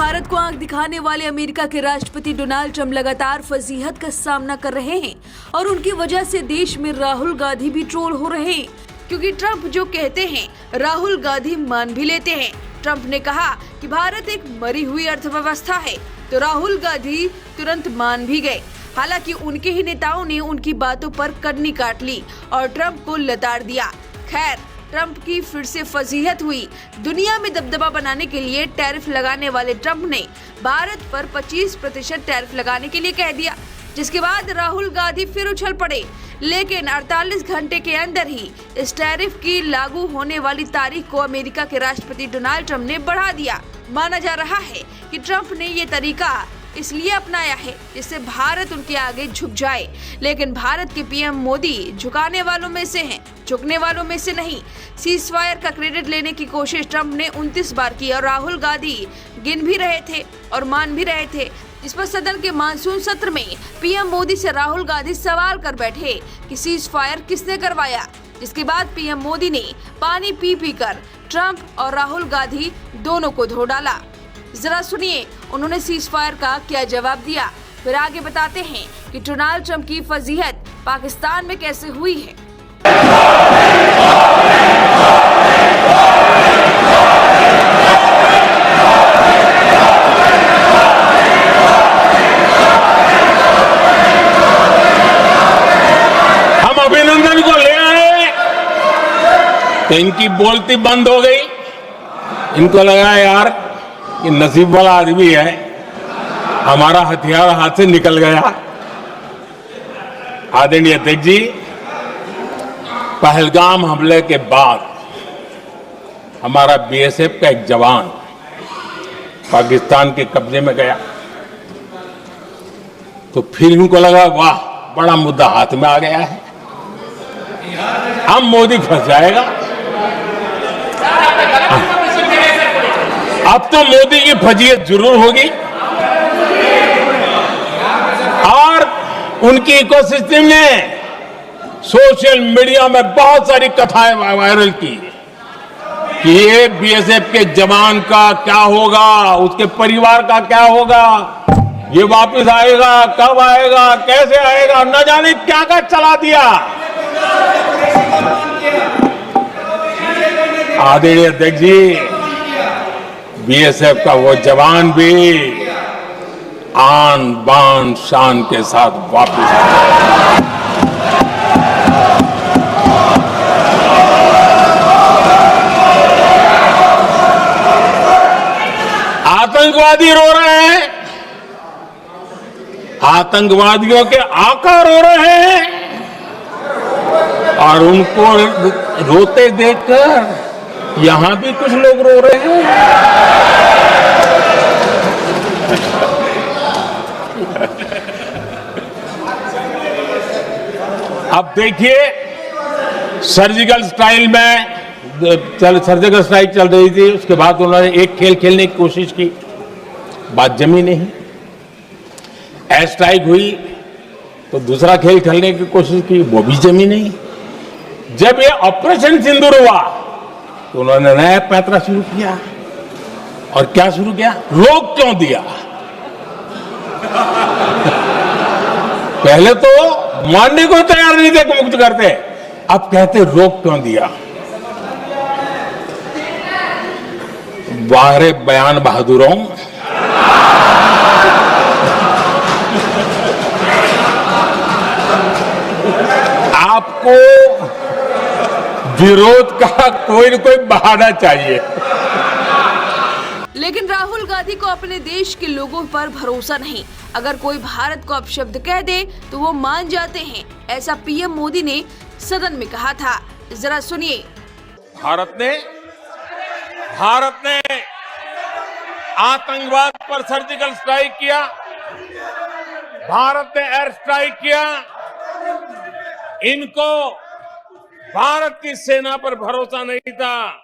भारत को आंख दिखाने वाले अमेरिका के राष्ट्रपति डोनाल्ड ट्रंप लगातार फजीहत का सामना कर रहे हैं और उनकी वजह से देश में राहुल गांधी भी ट्रोल हो रहे हैं, क्योंकि ट्रंप जो कहते हैं राहुल गांधी मान भी लेते हैं। ट्रंप ने कहा कि भारत एक मरी हुई अर्थव्यवस्था है, तो राहुल गांधी तुरंत मान भी गए। हालांकि उनके ही नेताओं ने उनकी बातों पर कन्नी काट ली और ट्रंप को लताड़ दिया। खैर, ट्रंप की फिर से फजीहत हुई। दुनिया में दबदबा बनाने के लिए टैरिफ लगाने वाले ट्रंप ने भारत पर 25% टैरिफ लगाने के लिए कह दिया, जिसके बाद राहुल गांधी फिर उछल पड़े। लेकिन 48 घंटे के अंदर ही इस टैरिफ की लागू होने वाली तारीख को अमेरिका के राष्ट्रपति डोनाल्ड ट्रंप ने बढ़ा दिया। माना जा रहा है कि ट्रंप ने ये तरीका इसलिए अपनाया है जिससे भारत उनके आगे झुक जाए। लेकिन भारत के पीएम मोदी झुकाने वालों में से हैं, झुकने वालों में से नहीं। सीज फायर का क्रेडिट लेने की कोशिश ट्रंप ने 29 बार की और राहुल गांधी गिन भी रहे थे और मान भी रहे थे। इस पर सदन के मानसून सत्र में पीएम मोदी से राहुल गांधी सवाल कर बैठे कि सीज फायर किसने करवाया, जिसके बाद पीएम मोदी ने पानी पी पी कर ट्रंप और राहुल गांधी दोनों को धो डाला। जरा सुनिए उन्होंने सीज फायर का क्या जवाब दिया, फिर आगे बताते हैं कि डोनाल्ड ट्रंप की फजीहत पाकिस्तान में कैसे हुई है। हम अभिनंदन को ले आए तो इनकी बोलती बंद हो गई। इनको लगा यार कि नसीब वाला आदमी है, हमारा हथियार हाथ से निकल गया। आदरणीय अध्यक्ष जी, पहलगाम हमले के बाद हमारा बीएसएफ का एक जवान पाकिस्तान के कब्जे में गया, तो फिर इनको लगा वाह बड़ा मुद्दा हाथ में आ गया है, अब मोदी फंस जाएगा। अब तो मोदी की फजीयत जरूर होगी और उनकी इकोसिस्टम ने सोशल मीडिया में बहुत सारी कथाएं वायरल की कि ये बीएसएफ के जवान का क्या होगा, उसके परिवार का क्या होगा, ये वापस आएगा, कब आएगा, कैसे आएगा, न जाने क्या क्या चला दिया। आदरणीय अध्यक्ष जी, बीएसएफ का वो जवान भी आन बान शान के साथ वापस आया। आतंकवादी रो रहे हैं, आतंकवादियों के आका रो रहे हैं और उनको रोते देखकर यहां भी कुछ लोग रो रहे हैं। अब देखिए, सर्जिकल स्ट्राइक चल रही थी, उसके बाद उन्होंने एक खेल खेलने की कोशिश की, बात जमी नहीं। एयर स्ट्राइक हुई तो दूसरा खेल खेलने की कोशिश की, वो भी जमी नहीं। जब ये ऑपरेशन सिंदूर हुआ तो उन्होंने नया पैंतरा शुरू किया। और क्या शुरू किया? रोक क्यों दिया? पहले तो मानने को तैयार नहीं थे कि मुक्त करते, अब कहते रोक क्यों दिया। वारे बयान बहादुरों, आपको विरोध का कोई न कोई बहाना चाहिए। लेकिन राहुल गांधी को अपने देश के लोगों पर भरोसा नहीं। अगर कोई भारत को अपशब्द कह दे तो वो मान जाते हैं, ऐसा पीएम मोदी ने सदन में कहा था। जरा सुनिए। भारत ने आतंकवाद पर सर्जिकल स्ट्राइक किया, भारत ने एयर स्ट्राइक किया। इनको भारत की सेना पर भरोसा नहीं था,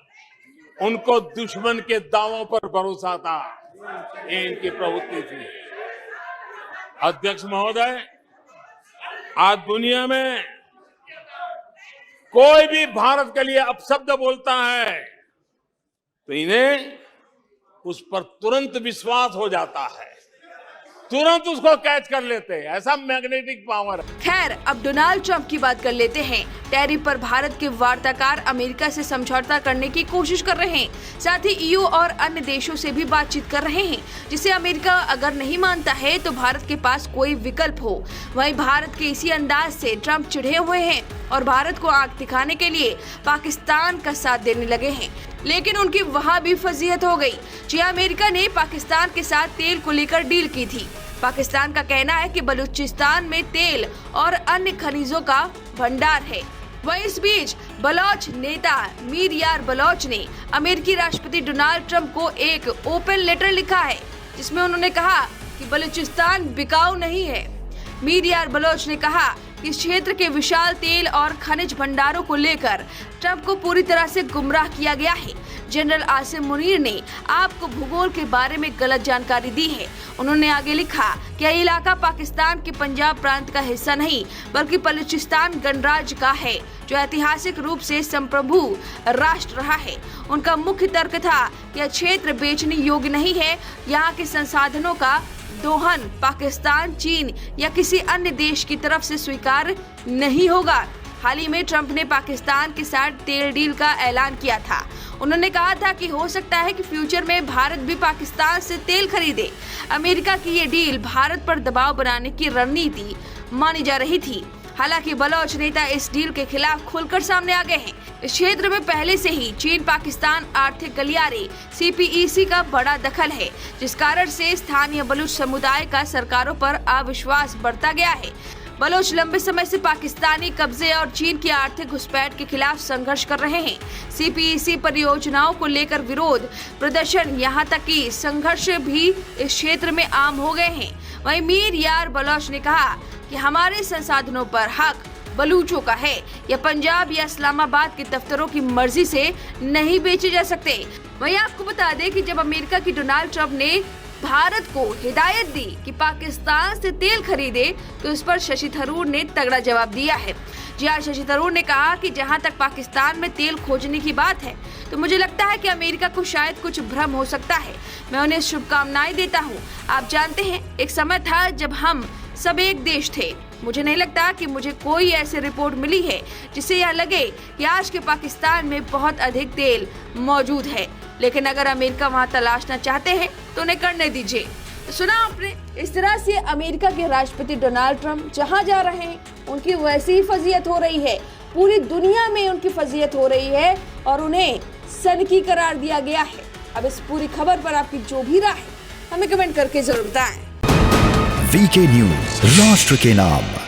उनको दुश्मन के दावों पर भरोसा था। ये इनकी प्रवृत्ति थी। अध्यक्ष महोदय, आज दुनिया में कोई भी भारत के लिए अपशब्द बोलता है तो इन्हें उस पर तुरंत विश्वास हो जाता है, तुरंत उसको कैच कर लेते हैं। ऐसा मैग्नेटिक पावर है। खैर, अब डोनाल्ड ट्रंप की बात कर लेते हैं। टैरिफ पर भारत के वार्ताकार अमेरिका से समझौता करने की कोशिश कर रहे हैं। साथ ही ईयू और अन्य देशों से भी बातचीत कर रहे हैं, जिसे अमेरिका अगर नहीं मानता है तो भारत के पास कोई विकल्प हो। वहीं भारत के इसी अंदाज से ट्रंप चिढ़े हुए हैं और भारत को आंख दिखाने के लिए पाकिस्तान का साथ देने लगे हैं। लेकिन उनकी वहाँ भी फजीहत हो गई। जी, अमेरिका ने पाकिस्तान के साथ तेल को लेकर डील की थी। पाकिस्तान का कहना है कि बलूचिस्तान में तेल और अन्य खनिजों का भंडार है। वहीं इस बीच बलोच नेता मीर यार बलोच ने अमेरिकी राष्ट्रपति डोनाल्ड ट्रंप को एक ओपन लेटर लिखा है, जिसमें उन्होंने कहा कि बलूचिस्तान बिकाऊ नहीं है। मीर यार बलोच ने कहा कि इस क्षेत्र के विशाल तेल और खनिज भंडारों को लेकर ट्रंप को पूरी तरह से गुमराह किया गया है। जनरल आसिम मुनीर ने आपको भूगोल के बारे में गलत जानकारी दी है। उन्होंने आगे लिखा कि यह इलाका पाकिस्तान के पंजाब प्रांत का हिस्सा नहीं बल्कि बलूचिस्तान गणराज्य का है, जो ऐतिहासिक रूप से संप्रभु राष्ट्र रहा है। उनका मुख्य तर्क था कि यह क्षेत्र बेचने योग्य नहीं है। यहाँ के संसाधनों का दोहन पाकिस्तान, चीन या किसी अन्य देश की तरफ से स्वीकार नहीं होगा। हाल ही में ट्रंप ने पाकिस्तान के साथ तेल डील का ऐलान किया था। उन्होंने कहा था कि हो सकता है कि फ्यूचर में भारत भी पाकिस्तान से तेल खरीदे। अमेरिका की ये डील भारत पर दबाव बनाने की रणनीति मानी जा रही थी। हालांकि बलोच नेता इस डील के खिलाफ खुलकर सामने आ गए हैं। इस क्षेत्र में पहले से ही चीन पाकिस्तान आर्थिक गलियारे CPEC का बड़ा दखल है, जिस कारण से स्थानीय बलूच समुदाय का सरकारों पर अविश्वास बढ़ता गया है। बलोच लंबे समय से पाकिस्तानी कब्जे और चीन की आर्थिक घुसपैठ के खिलाफ संघर्ष कर रहे हैं। CPEC परियोजनाओं को लेकर विरोध प्रदर्शन, यहाँ तक कि संघर्ष भी इस क्षेत्र में आम हो गए हैं। वहीं मीर यार बलोच ने कहा कि हमारे संसाधनों पर हक बलूचों का है। यह पंजाब या इस्लामाबाद के दफ्तरों की मर्जी से नहीं बेचे जा सकते। वहीं आपको बता दें कि जब अमेरिका की डोनाल्ड ट्रंप ने भारत को हिदायत दी कि पाकिस्तान से तेल खरीदे, तो इस पर शशि थरूर ने तगड़ा जवाब दिया है। जी हाँ, शशि थरूर ने कहा कि जहां तक पाकिस्तान में तेल खोजने की बात है, तो मुझे लगता है कि अमेरिका को शायद कुछ भ्रम हो सकता है। मैं उन्हें शुभकामनाएं देता हूं। आप जानते हैं, एक समय था जब हम सब एक देश थे। मुझे नहीं लगता कि मुझे कोई ऐसी रिपोर्ट मिली है जिससे यह लगे कि आज के पाकिस्तान में बहुत अधिक तेल मौजूद है। लेकिन अगर अमेरिका वहां तलाशना चाहते हैं तो उन्हें करने दीजिए। तो सुना आपने, इस तरह से अमेरिका के राष्ट्रपति डोनाल्ड ट्रंप जहां जा रहे हैं उनकी वैसी ही फजीयत हो रही है। पूरी दुनिया में उनकी फजीयत हो रही है और उन्हें सनकी करार दिया गया है। अब इस पूरी खबर पर आपकी जो भी राय है हमें कमेंट करके जरूर बताएं। VK न्यूज, राष्ट्र के नाम।